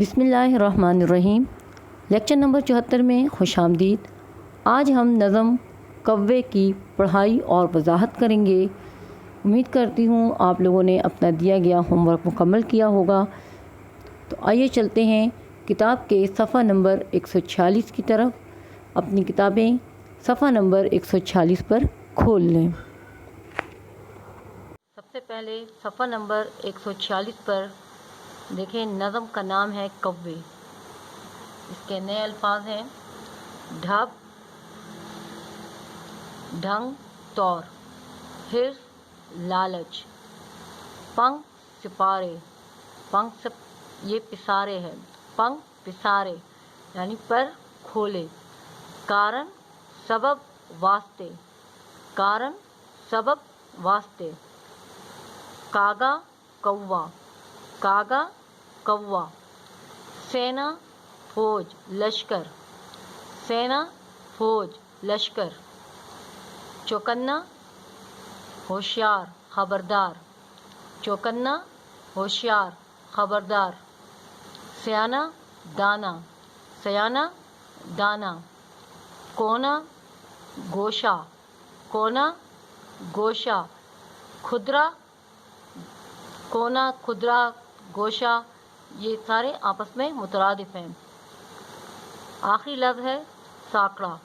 بسم اللہ الرحمن الرحیم۔ لیکچر نمبر 74 میں خوش آمدید۔ آج ہم نظم کوے کی پڑھائی اور وضاحت کریں گے۔ امید کرتی ہوں آپ لوگوں نے اپنا دیا گیا ہوم ورک مکمل کیا ہوگا۔ تو آئیے چلتے ہیں کتاب کے صفحہ نمبر 146 کی طرف۔ اپنی کتابیں صفحہ نمبر 146 پر کھول لیں۔ سب سے پہلے صفحہ نمبر 146 پر دیکھیں، نظم کا نام ہے کوے۔ اس کے نئے الفاظ ہیں ڈھب، ڈھنگ، طور، حرص، لالچ، پنکھ، سپارے، پنکھ یہ پسارے ہے، پنکھ پسارے یعنی پر کھولے، کارن، سبب، واسطے، کارن، سبب، واسطے، کاغا، کوا، کاغا، کوا، سینا، فوج، لشکر، سینا، فوج، لشکر، چوکنا، ہوشیار، خبردار، چوکنا، ہوشیار، خبردار، سیانا، دانا، سیانا، دانا، کونا، گوشہ، کونا، گوشہ، کھدرا، کونا، کھدرا، گوشہ، یہ سارے آپس میں مترادف ہیں۔ آخری لفظ ہے ساکڑا۔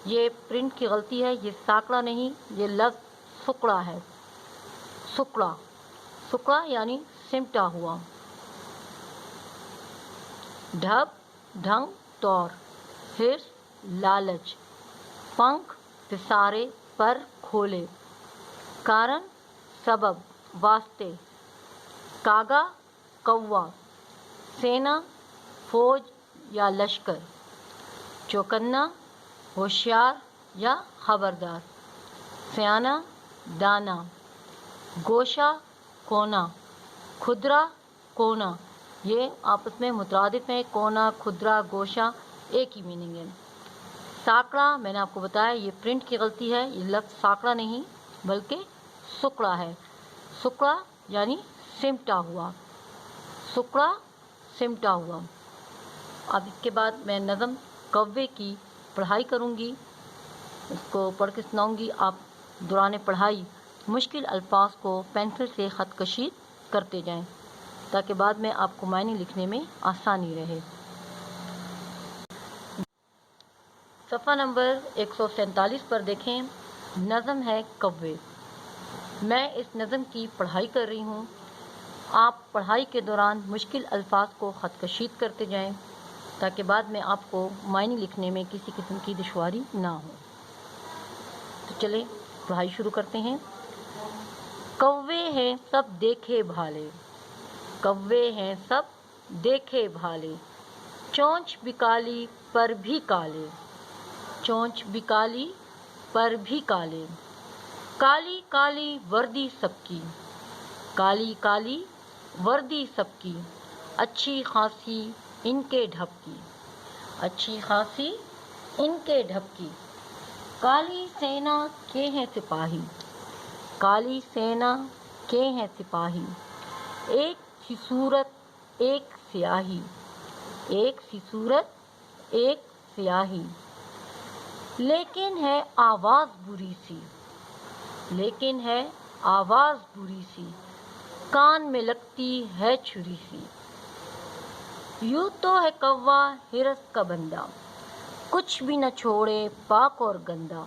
یہ پرنٹ کی غلطی ہے، یہ ساکڑا نہیں، یہ لفظ سکڑا ہے، سکڑا، سکڑا یعنی سمٹا ہوا۔ ڈھب، ڈھنگ، طور، حرص، لالچ، پنکھ، پسارے، پر کھولے، کارن، سبب، واسطے، کاغا، کوا، سینا، فوج یا لشکر، چوکنا، ہوشیار یا خبردار، سیانا، دانا، گوشہ، کونا، کھدرا، کونا، یہ آپس میں مترادف ہیں۔ کونا، کھدرا، گوشہ ایک ہی میننگ ہے۔ ساکڑا میں نے آپ کو بتایا یہ پرنٹ کی غلطی ہے، یہ لفظ ساکڑا نہیں بلکہ سکڑا ہے۔ سکڑا یعنی سمٹا ہوا، سکڑا، سمٹا ہوا۔ اب اس کے بعد میں نظم کوے کی پڑھائی کروں گی، اس کو پڑھ کے سناؤں گی۔ آپ دوران پڑھائی مشکل الفاظ کو پینسل سے خط کشی کرتے جائیں تاکہ بعد میں آپ کو معنی لکھنے میں آسانی رہے۔ صفحہ نمبر 147 پر دیکھیں، نظم ہے کوے۔ میں اس نظم کی پڑھائی کر رہی ہوں، آپ پڑھائی کے دوران مشکل الفاظ کو خط کشید کرتے جائیں تاکہ بعد میں آپ کو معنی لکھنے میں کسی قسم کی دشواری نہ ہو۔ تو چلیں پڑھائی شروع کرتے ہیں۔ کوے ہیں سب دیکھے بھالے، کوے ہیں سب دیکھے بھالے، چونچ بھی کالی پر بھی کالے، چونچ بھی کالی پر بھی کالے، کالی کالی وردی سب کی، کالی کالی وردی سب کی، اچھی خاصی ان کے ڈھب کی، اچھی خاصی ان کے ڈھب کی، کالی سینا کے ہیں سپاہی، کالی سینا کے ہیں سپاہی، ایک سی صورت ایک سیاہی، ایک سی صورت ایک سیاہی، لیکن ہے آواز بری سی، لیکن ہے آواز بری سی، کان میں لگتی ہے چھری سی، یوں تو ہے کوا حرص کا بندہ، کچھ بھی نہ چھوڑے پاک اور گندا،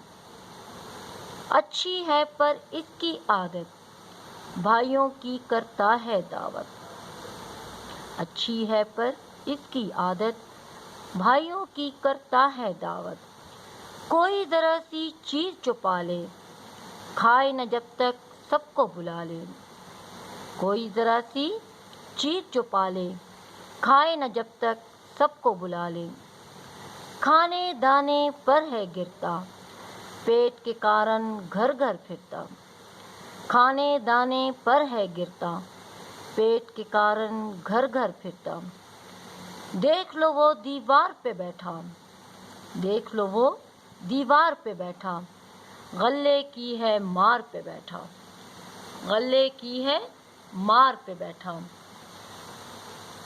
اچھی ہے پر اس کی عادت، بھائیوں کی کرتا ہے دعوت، اچھی ہے پر اس کی عادت، بھائیوں کی کرتا ہے دعوت، کوئی ذرا سی چیز جو پالے، کھائے نہ جب تک سب کو بلا لے، کوئی ذرا سی چیز جو پالے، کھائے نہ جب تک سب کو بلا لے، کھانے دانے پر ہے گرتا، پیٹ کے کارن گھر گھر پھرتا، کھانے دانے پر ہے گرتا، پیٹ کے کارن گھر گھر پھرتا، دیکھ لو وہ دیوار پہ بیٹھا، دیکھ لو وہ دیوار پہ بیٹھا، غلے کی ہے مار پہ بیٹھا، غلے کی ہے مار پہ بیٹھا،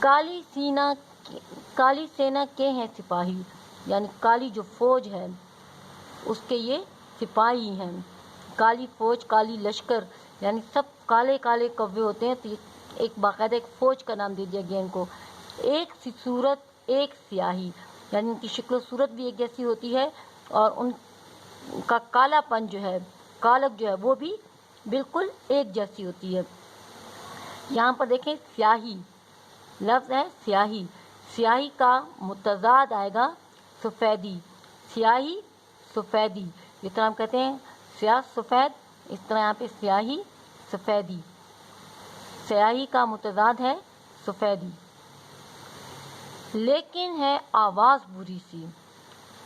کالی سینا کے ہیں سپاہی، یعنی کالی جو فوج ہے اس کے یہ سپاہی ہیں. کالی فوج، کالی لشکر، یعنی سب کالے کالے کوے ہوتے ہیں. تو ایک باقاعدہ ایک فوج کا نام دے دیا گیا ان کو. ایک سی صورت ایک سیاہی، یعنی ان کی شکل و صورت بھی ایک جیسی ہوتی ہے اور ان کا کالا پن جو ہے، کالک جو ہے وہ بھی بالکل ایک جیسی ہوتی ہے. یہاں پر دیکھیں سیاہی لفظ ہے، سیاہی. سیاہی کا متضاد آئے گا سفیدی. سیاہی سفیدی، جس طرح ہم کہتے ہیں سیاہ سفید، اس طرح یہاں پہ سیاہی سفیدی. سیاہی کا متضاد ہے سفیدی. لیکن ہے آواز بری سی.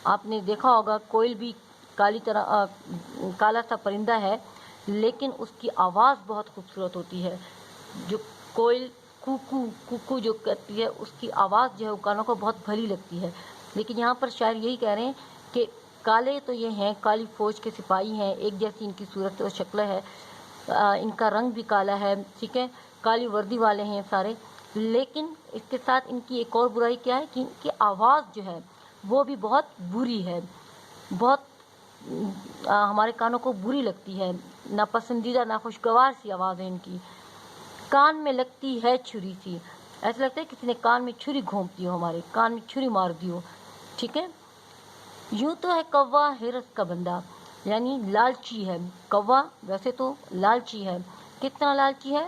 آپ نے دیکھا ہوگا کوئل بھی کالا سا پرندہ ہے، لیکن اس کی آواز بہت خوبصورت ہوتی ہے. جو کوئل کوکو کوکو جو کرتی ہے، اس کی آواز جو ہے وہ کانوں کو بہت بھلی لگتی ہے. لیکن یہاں پر شاعر یہی کہہ رہے ہیں کہ کالے تو یہ ہیں، کالی فوج کے سپاہی ہیں، ایک جیسی ان کی صورت و شکل ہے، ان کا رنگ بھی کالا ہے، ٹھیک ہے، کالی وردی والے ہیں سارے. لیکن اس کے ساتھ ان کی ایک اور برائی کیا ہے کہ ان کی آواز جو ہے وہ بھی بہت بری ہے، بہت ہمارے کانوں کو بری لگتی ہے، ناپسندیدہ ناخوشگوار سی آواز ہے ان کی. کان میں لگتی ہے چھری سی. ایسا لگتا ہے کسی نے کان میں چھری گھونپ دی ہو، ہمارے کان میں چھری مار دی ہو. ٹھیک ہے. یوں تو ہے کوا حرص کا بندہ، یعنی لالچی ہے. کوا ویسے تو لالچی ہے. کتنا لالچی ہے؟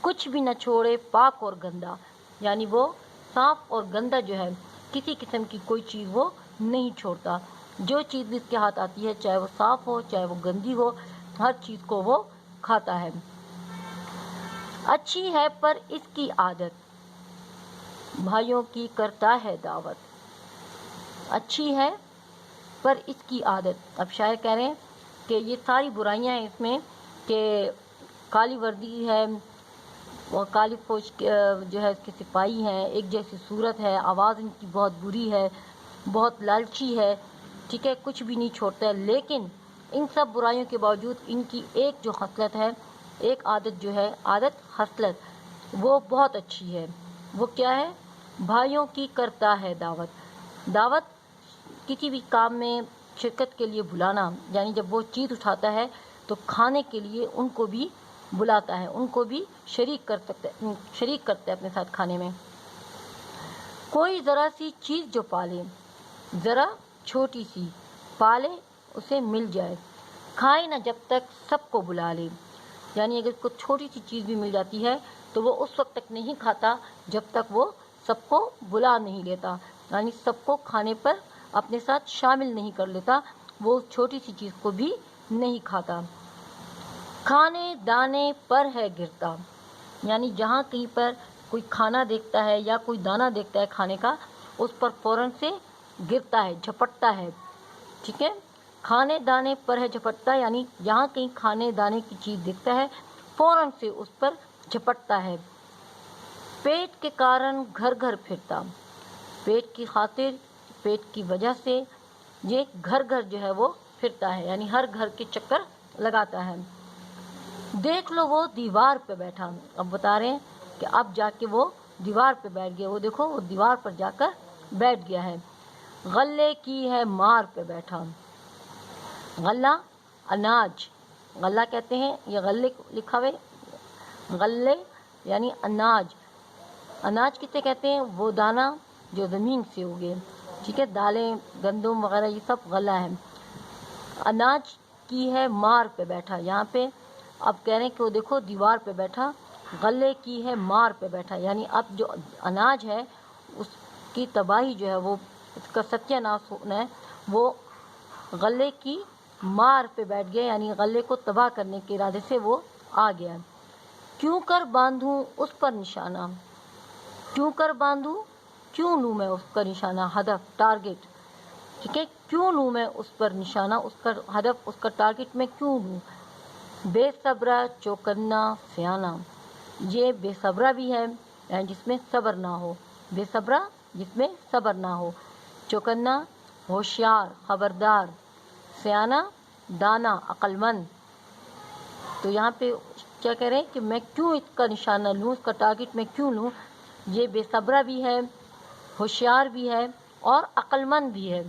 کچھ بھی نہ چھوڑے پاک اور گندا، یعنی وہ صاف اور گندا جو ہے کسی قسم کی کوئی چیز وہ نہیں چھوڑتا. جو چیز بھی اس کے ہاتھ آتی ہے، چاہے وہ صاف ہو چاہے وہ گندی ہو، ہر چیز کو وہ کھاتا ہے. اچھی ہے پر اس کی عادت، بھائیوں کی کرتا ہے دعوت. اچھی ہے پر اس کی عادت. اب شاعر کہہ رہے ہیں کہ یہ ساری برائیاں ہیں اس میں، کہ کالی وردی ہے اور کالی فوج جو ہے اس کے سپاہی ہیں، ایک جیسی صورت ہے، آواز ان کی بہت بری ہے، بہت لالچی ہے، ٹھیک ہے، کچھ بھی نہیں چھوڑتا ہے. لیکن ان سب برائیوں کے باوجود ان کی ایک جو خصلت ہے، ایک عادت جو ہے، عادت خصلت، وہ بہت اچھی ہے. وہ کیا ہے؟ بھائیوں کی کرتا ہے دعوت. دعوت کسی بھی کام میں شرکت کے لیے بلانا، یعنی جب وہ چیز اٹھاتا ہے تو کھانے کے لیے ان کو بھی بلاتا ہے، ان کو بھی شریک کرتا ہے اپنے ساتھ کھانے میں. کوئی ذرا سی چیز جو پالے، ذرا چھوٹی سی پالے اسے مل جائے، کھائے نہ جب تک سب کو بلا لے. یعنی اگر کوئی چھوٹی سی چیز بھی مل جاتی ہے تو وہ اس وقت تک نہیں کھاتا جب تک وہ سب کو بلا نہیں لیتا، یعنی سب کو کھانے پر اپنے ساتھ شامل نہیں کر لیتا، وہ چھوٹی سی چیز کو بھی نہیں کھاتا. کھانے دانے پر ہے گرتا، یعنی جہاں کہیں پر کوئی کھانا دیکھتا ہے یا کوئی دانہ دیکھتا ہے کھانے کا، اس پر فوراً سے گرتا ہے، جھپٹتا ہے. ٹھیک ہے. کھانے دانے پر ہے جھپٹتا، یعنی جہاں کہیں کھانے دانے کی چیز دیکھتا ہے فوراً سے اس پر جھپٹتا ہے. پیٹ کے کارن گھر گھر پھرتا، پیٹ کی خاطر، پیٹ کی وجہ سے یہ گھر گھر جو ہے وہ پھرتا ہے، یعنی ہر گھر کے چکر لگاتا ہے. دیکھ لو وہ دیوار پہ بیٹھا. اب بتا رہے ہیں کہ اب جا کے وہ دیوار پہ بیٹھ گیا. وہ دیکھو وہ دیوار پر جا کر بیٹھ گیا ہے. غلے کی ہے مار پہ بیٹھا. غلہ اناج، غلہ کہتے ہیں، یہ غلے لکھا ہوئے، غلے یعنی اناج. اناج کسے کہتے ہیں؟ وہ دانہ جو زمین سے اگے. ٹھیک ہے. دالیں گندم وغیرہ یہ سب غلہ ہے. اناج کی ہے مار پہ بیٹھا. یہاں پہ اب کہہ رہے ہیں کہ وہ دیکھو دیوار پہ بیٹھا. غلے کی ہے مار پہ بیٹھا، یعنی اب جو اناج ہے اس کی تباہی جو ہے، وہ اس کا ستیہ ناش ہونا ہے، وہ غلے کی مار پہ بیٹھ گیا، یعنی غلے کو تباہ کرنے کے ارادے سے وہ آ گیا. کیوں کر باندھوں اس پر نشانہ، کیوں کر باندھوں، کیوں لوں میں اس کا نشانہ، ہدف، ٹارگٹ. ٹھیک ہے. کیوں لوں میں اس پر نشانہ، اس کا ہدف، اس کا ٹارگٹ میں کیوں لوں. بے صبرا چوکنا سیانا، یہ بے صبرا بھی ہے، یعنی جس میں صبر نہ ہو. بے صبرا جس میں صبر نہ ہو. چوکنا ہوشیار، خبردار. سیانا دانا، عقل مند. تو یہاں پہ کیا کہہ رہے ہیں کہ میں کیوں اس کا نشانہ لوں، اس کا ٹارگٹ میں کیوں لوں. یہ بے صبرہ بھی ہے، ہوشیار بھی ہے اور عقل مند بھی ہے۔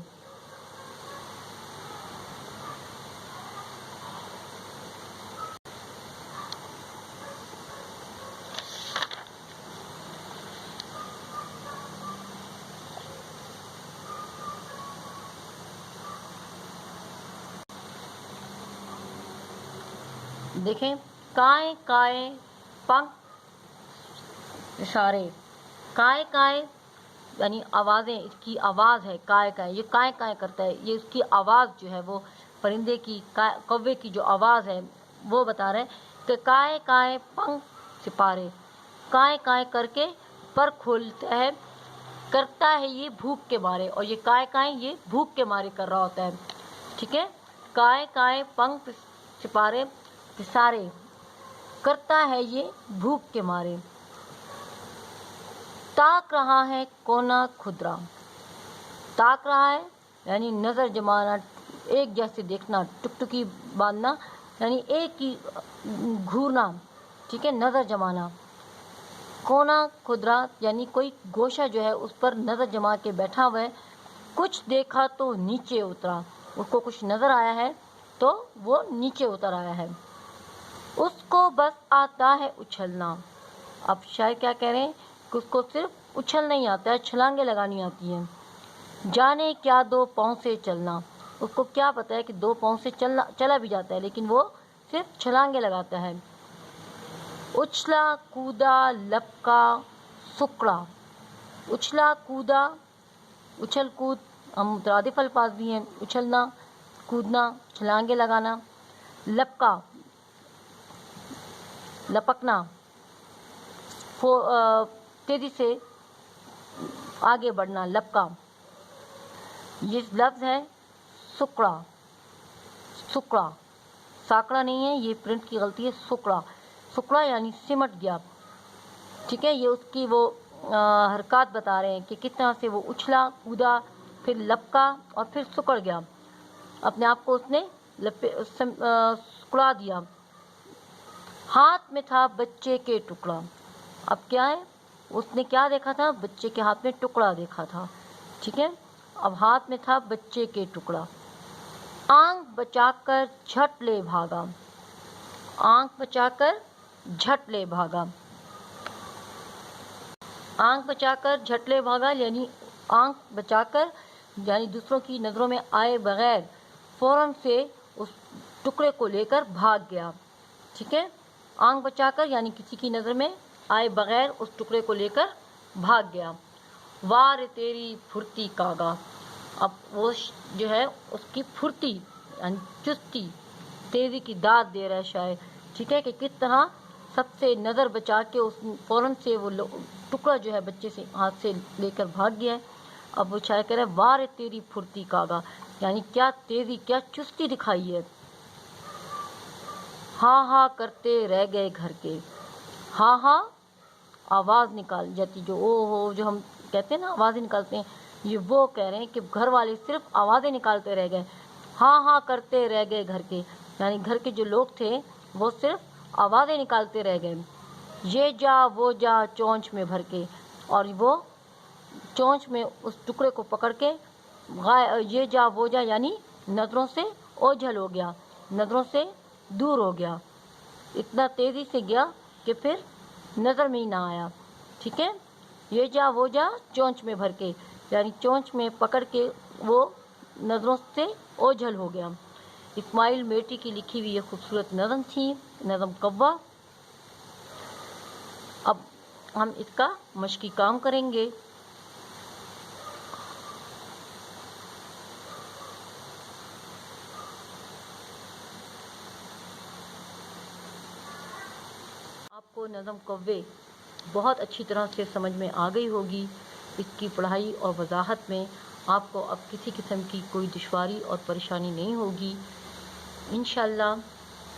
دیکھیں، کائیں کائیں پنکھ اشارے، کائیں کائیں یعنی آوازیں، اس کی آواز ہے کائیں کائیں، یہ کائیں کائیں کرتا ہے، یہ اس کی آواز جو ہے وہ پرندے کی، کوے کی جو آواز ہے وہ بتا رہے ہیں کہ کائیں کائیں پنکھ سپارے، کائیں کائیں کر کے پر کھولتا ہے، کرتا ہے یہ بھوک کے مارے، اور یہ کائیں کائیں یہ بھوک کے مارے کر رہا ہوتا ہے، ٹھیک ہے۔ کائیں کائیں پنکھ سپارے پسارے، کرتا ہے یہ بھوک کے مارے، تاک رہا ہے کونا کھدرا، تاک رہا ہے یعنی نظر جمانا، ایک جیسے دیکھنا، ٹکٹکی باندھنا یعنی ایک ہی گھورنا، ٹھیک ہے، نظر جمانا۔ کونا کھدرا یعنی کوئی گوشہ جو ہے اس پر نظر جما کے بیٹھا ہوا ہے، کچھ دیکھا تو نیچے اترا، اس کو کچھ نظر آیا ہے تو وہ نیچے اتر آیا ہے۔ اس کو بس آتا ہے اچھلنا، اب شاعر کیا کہہ رہے ہیں کہ اس کو صرف اچھلنا ہی آتا ہے، چھلانگیں لگانی آتی ہیں۔ جانے کیا دو پاؤں سے چلنا، اس کو کیا پتا ہے کہ دو پاؤں سے چلا بھی جاتا ہے، لیکن وہ صرف چھلانگیں لگاتا ہے۔ اچھلا کودا لپکا سکڑا، اچھلا کودا، اچھل کود ہم مترادف الفاظ بھی ہیں، اچھلنا، کودنا، چھلانگیں لگانا۔ لپکا لپکنا، تیزی سے آگے بڑھنا، لپکا۔ یہ لفظ ہے سکڑا، سکڑا، ساکڑا نہیں ہے، یہ پرنٹ کی غلطی ہے، سکڑا، سکڑا یعنی سمٹ گیا، ٹھیک ہے۔ یہ اس کی وہ حرکات بتا رہے ہیں کہ کس طرح سے وہ اچھلا کودا، پھر لپکا اور پھر سکڑ گیا، اپنے آپ کو اس نے سکڑا دیا۔ ہاتھ میں تھا بچے کے ٹکڑا، اب کیا ہے، اس نے کیا دیکھا تھا، بچے کے ہاتھ میں ٹکڑا دیکھا تھا، ٹھیک ہے۔ اب ہاتھ میں تھا بچے کے ٹکڑا، آنکھ بچا کر جھٹ لے بھاگا، آنکھ بچا کر جھٹ لے بھاگا، آنکھ بچا کر جھٹ لے بھاگا یعنی آنکھ بچا کر یعنی دوسروں کی نظروں میں آئے بغیر فوراً سے اس ٹکڑے کو لے کر بھاگ گیا، ٹھیک ہے۔ آنکھ بچا کر یعنی کسی کی نظر میں آئے بغیر اس ٹکڑے کو لے کر بھاگ گیا۔ وار تیری پھرتی کاغا، اب وہ جو ہے اس کی پھرتی یعنی چستی، تیزی کی داد دے رہا ہے شاعر، ٹھیک ہے، کہ کس طرح سب سے نظر بچا کے اس فوراً سے وہ ٹکڑا جو ہے بچے سے ہاتھ سے لے کر بھاگ گیا ہے۔ اب وہ شاعر کہہ رہا ہے وار تیری پھرتی کاغا، یعنی کیا تیزی، کیا چستی دکھائی ہے۔ ہاں ہاں کرتے رہ گئے گھر کے، ہاں ہاں آواز نکال جاتی، جو او ہو جو ہم کہتے ہیں نا آوازیں نکالتے ہیں، یہ وہ کہہ رہے ہیں کہ گھر والے صرف آوازیں نکالتے رہ گئے، ہاں ہاں کرتے رہ گئے گھر کے، یعنی گھر کے جو لوگ تھے وہ صرف آوازیں نکالتے رہ گئے۔ یہ جا وہ جا چونچ میں بھر کے، اور وہ چونچ میں اس ٹکڑے کو پکڑ کے یہ جا وہ جا یعنی نظروں سے اوجھل ہو گیا، نظروں سے دور ہو گیا، اتنا تیزی سے گیا کہ پھر نظر میں ہی نہ آیا، ٹھیک ہے۔ یہ جا وہ جا چونچ میں بھر کے یعنی چونچ میں پکڑ کے وہ نظروں سے اوجھل ہو گیا۔ اسماعیل میٹی کی لکھی ہوئی یہ خوبصورت نظم تھی، نظم کوا۔ اب ہم اس کا مشقی کام کریں گے۔ آپ کو نظم کوے بہت اچھی طرح سے سمجھ میں آ گئی ہوگی، اس کی پڑھائی اور وضاحت میں آپ کو اب کسی قسم کی کوئی دشواری اور پریشانی نہیں ہوگی۔ انشاءاللہ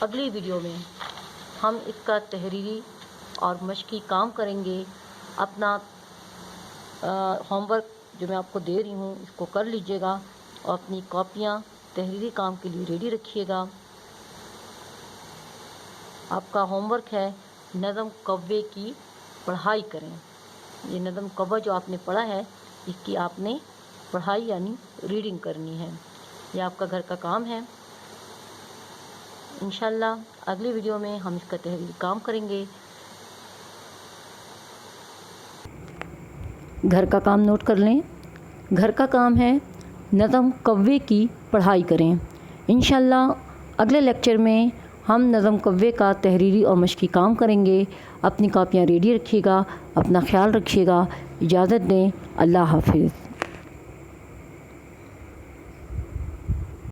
اگلی ویڈیو میں ہم اس کا تحریری اور مشقی کام کریں گے۔ اپنا ہوم ورک جو میں آپ کو دے رہی ہوں اس کو کر لیجیے گا اور اپنی کاپیاں تحریری کام کے لیے ریڈی رکھیے گا۔ آپ کا ہوم ورک ہے نظم کوے کی پڑھائی کریں۔ یہ نظم کوا جو آپ نے پڑھا ہے اس کی آپ نے پڑھائی یعنی ریڈنگ کرنی ہے. یہ آپ کا گھر کا کام ہے. انشاءاللہ اگلی ویڈیو میں ہم اس کا تحریری کام کریں گے. گھر کا کام نوٹ کر لیں. گھر کا کام ہے نظم کوے کی پڑھائی کریں. انشاءاللہ اگلے لیکچر میں ہم نظم کوے کا تحریری اور مشقی کام کریں گے. اپنی کاپیاں ریڈی رکھیے گا. اپنا خیال رکھیے گا. اجازت دیں. اللہ حافظ.